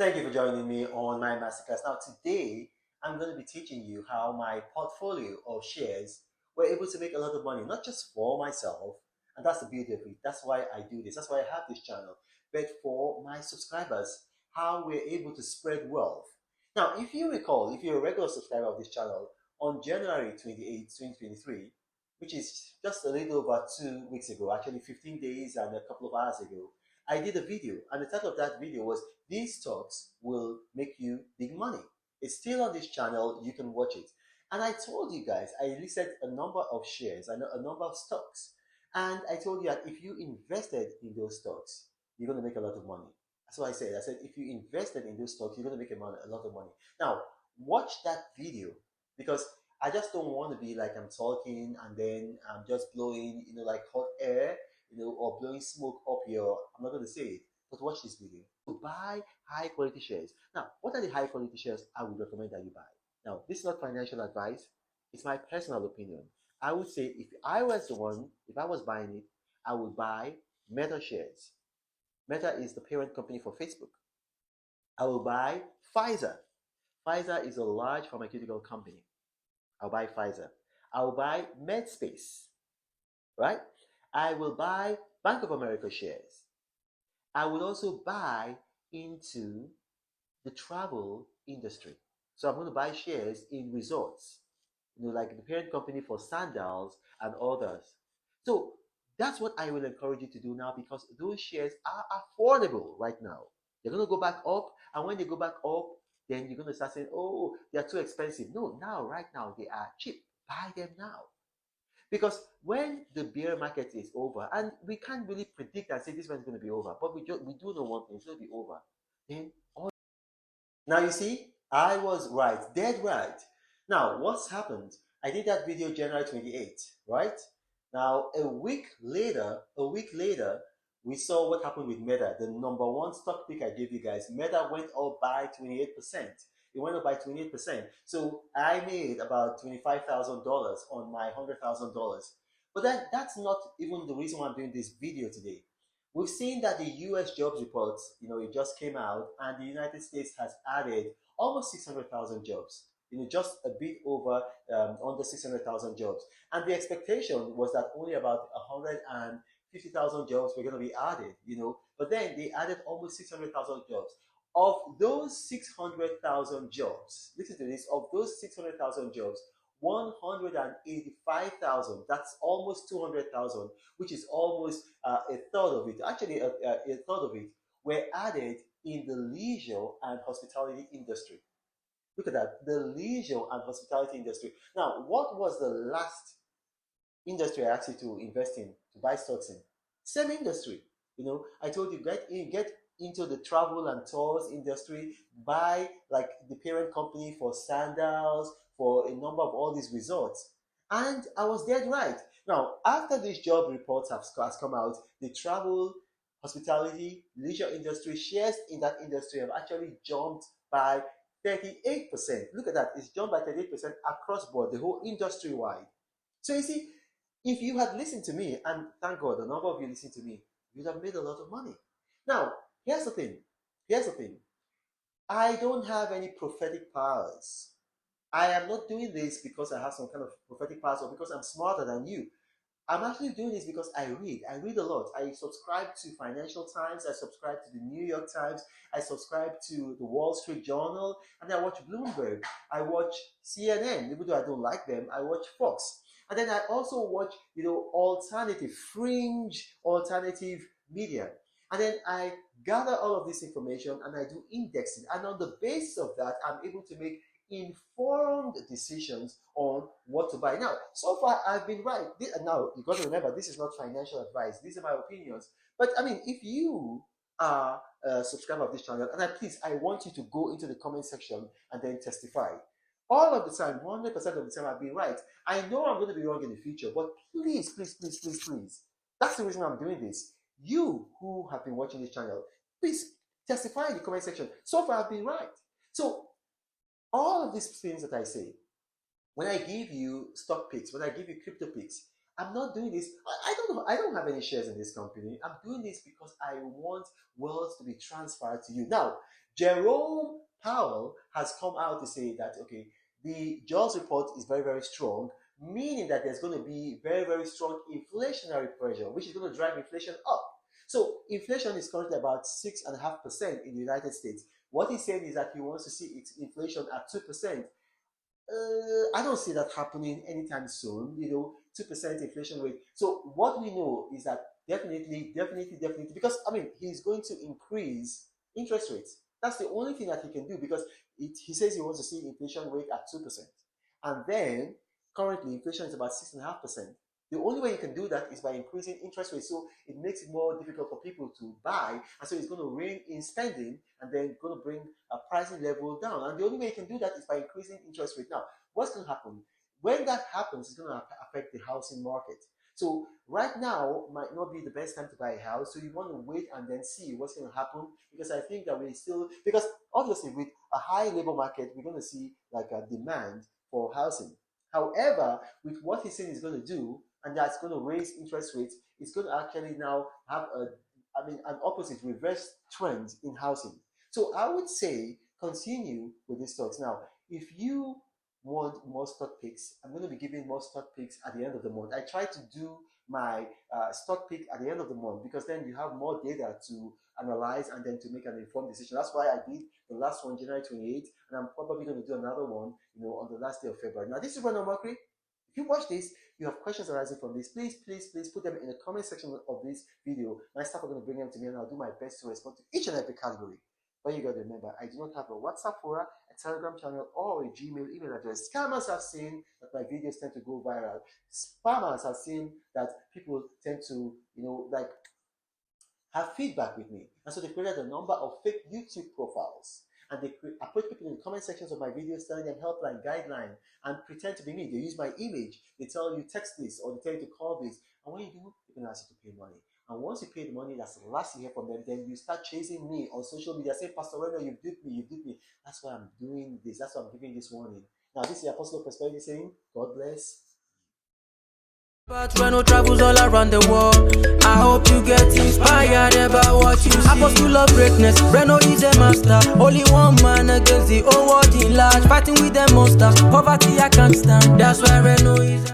Thank you for joining me on my masterclass. Now, today I'm going to be teaching you how my portfolio of shares were able to make a lot of money, not just for myself, and that's the beauty of it. That's why I do this. That's why I have this channel, but for my subscribers, how we're able to spread wealth. Now, if you recall, if you're a regular subscriber of this channel, on January 28, 2023, which is just a little over 2 weeks ago, actually 15 days and a couple of hours ago, I did a video, and the title of that video was "These Stocks Will Make You Big Money." It's still on this channel, you can watch it. And I told you guys, I listed a number of shares, a number of stocks. And I told you that if you invested in those stocks, you're going to make a lot of money. That's what I said. I said, if you invested in those stocks, you're going to make a lot of money. Now, watch that video because I just don't want to be like I'm talking and then I'm just blowing, like hot air, or blowing smoke up your, I'm not going to say it, but watch this video. To buy high quality shares. Now, what are the high quality shares I would recommend that you buy? Now, this is not financial advice, it's my personal opinion. I would say if I was the one, if I was buying it, I would buy Meta shares. Meta is the parent company for Facebook. I will buy Pfizer. Pfizer is a large pharmaceutical company. I'll buy Pfizer. I will buy MedSpace, right? I will buy Bank of America shares. I will also buy into the travel industry. So I'm going to buy shares in resorts, like the parent company for Sandals and others. So that's what I will encourage you to do now because those shares are affordable right now. They're going to go back up, and when they go back up, then you're going to start saying, oh, they're too expensive. No, now, right now, they are cheap. Buy them now. Because when the bear market is over, and we can't really predict and say this one's going to be over, but we do know one thing, it's going to be over. Then all now you see, I was right, dead right. Now what's happened? I did that video January 28th, right? Now a week later, we saw what happened with Meta, the number one stock pick I gave you guys. Meta went up by 28%. It went up by 28%. So I made about $25,000 on my $100,000. But that's not even the reason why I'm doing this video today. We've seen that the US jobs report, it just came out, and the United States has added almost 600,000 jobs, just a bit over under 600,000 jobs. And the expectation was that only about 150,000 jobs were going to be added, but then they added almost 600,000 jobs. Of those 600,000 jobs, listen to this, of those 600,000 jobs, 185,000, that's almost 200,000, which is almost a third of it, actually a third of it, were added in the leisure and hospitality industry. Look at that, the leisure and hospitality industry. Now, what was the last industry I asked you to invest in, to buy stocks in? Same industry. I told you get into the travel and tours industry, buy like the parent company for Sandals, for a number of all these resorts. And I was dead right. Now, after these job reports has come out, the travel, hospitality, leisure industry shares in that industry have actually jumped by 38%. Look at that, it's jumped by 38% across board, the whole industry wide. So you see, if you had listened to me, and thank God, a number of you listened to me, you'd have made a lot of money. Now, here's the thing. Here's the thing. I don't have any prophetic powers. I am not doing this because I have some kind of prophetic powers or because I'm smarter than you. I'm actually doing this because I read. I read a lot. I subscribe to Financial Times. I subscribe to the New York Times. I subscribe to the Wall Street Journal. And I watch Bloomberg. I watch CNN. Even though I don't like them, I watch Fox. And then I also watch, alternative, fringe alternative media. And then I gather all of this information and I do indexing. And on the basis of that, I'm able to make informed decisions on what to buy. Now, so far I've been right. Now, you got to remember, this is not financial advice. These are my opinions. But I mean, if you are a subscriber of this channel, and I want you to go into the comment section and then testify. All of the time, 100% of the time, I've been right. I know I'm going to be wrong in the future, but please, please, please, please, please. That's the reason I'm doing this. You who have been watching this channel, please testify in the comment section. So far, I've been right. So all of these things that I say, when I give you stock picks, when I give you crypto picks, I'm not doing this. I don't have any shares in this company. I'm doing this because I want wealth to be transferred to you. Now, Jerome Powell has come out to say that, okay, the jobs report is very, very strong, meaning that there's going to be very, very strong inflationary pressure, which is going to drive inflation up. So inflation is currently about 6.5% in the United States. What he's saying is that he wants to see its inflation at 2%. I don't see that happening anytime soon. 2% inflation rate. So what we know is that definitely, because I mean he's going to increase interest rates. That's the only thing that he can do, because he says he wants to see inflation rate at 2%, and then currently inflation is about 6.5%. The only way you can do that is by increasing interest rates. So it makes it more difficult for people to buy. And so it's going to rein in spending and then going to bring a pricing level down. And the only way you can do that is by increasing interest rate. Now, what's going to happen? When that happens, it's going to affect the housing market. So right now might not be the best time to buy a house. So you want to wait and then see what's going to happen, because I think that because obviously with a high labor market, we're going to see like a demand for housing. However, with what he's saying he's going to do, and that's going to raise interest rates, it's going to actually now have an opposite reverse trend in housing. So I would say continue with these stocks. Now, if you want more stock picks, I'm going to be giving more stock picks at the end of the month. I try to do my stock pick at the end of the month, because then you have more data to analyze and then to make an informed decision. That's why I did the last one January 28th, and I'm probably going to do another one on the last day of February. Now, this is Ronald Makri. If you watch this, you have questions arising from this, please put them in the comment section of this video. My staff are going to bring them to me, and I'll do my best to respond to each and every category. But you got to remember, I do not have a WhatsApp forum, a Telegram channel, or a Gmail email address. Scammers have seen that my videos tend to go viral. Spammers have seen that people tend to, have feedback with me. And so they created a number of fake YouTube profiles. And they approach people in the comment sections of my videos, telling them helpline, guideline, and pretend to be me. They use my image. They tell you text this, or they tell you to call this. And when you do, they're going to ask you to pay money. And once you pay the money, that's the last you hear from them. Then you start chasing me on social media, saying, Pastor Reno, you've duped me. That's why I'm doing this. That's why I'm giving this warning. Now, this is the Apostle of Prosperity saying, God bless. But Reno travels all around the world. I hope you get inspired about what you see. Apostle of greatness, Reno is a master. Only one man against the whole world in large. Fighting with the monsters, poverty I can't stand. That's why Reno is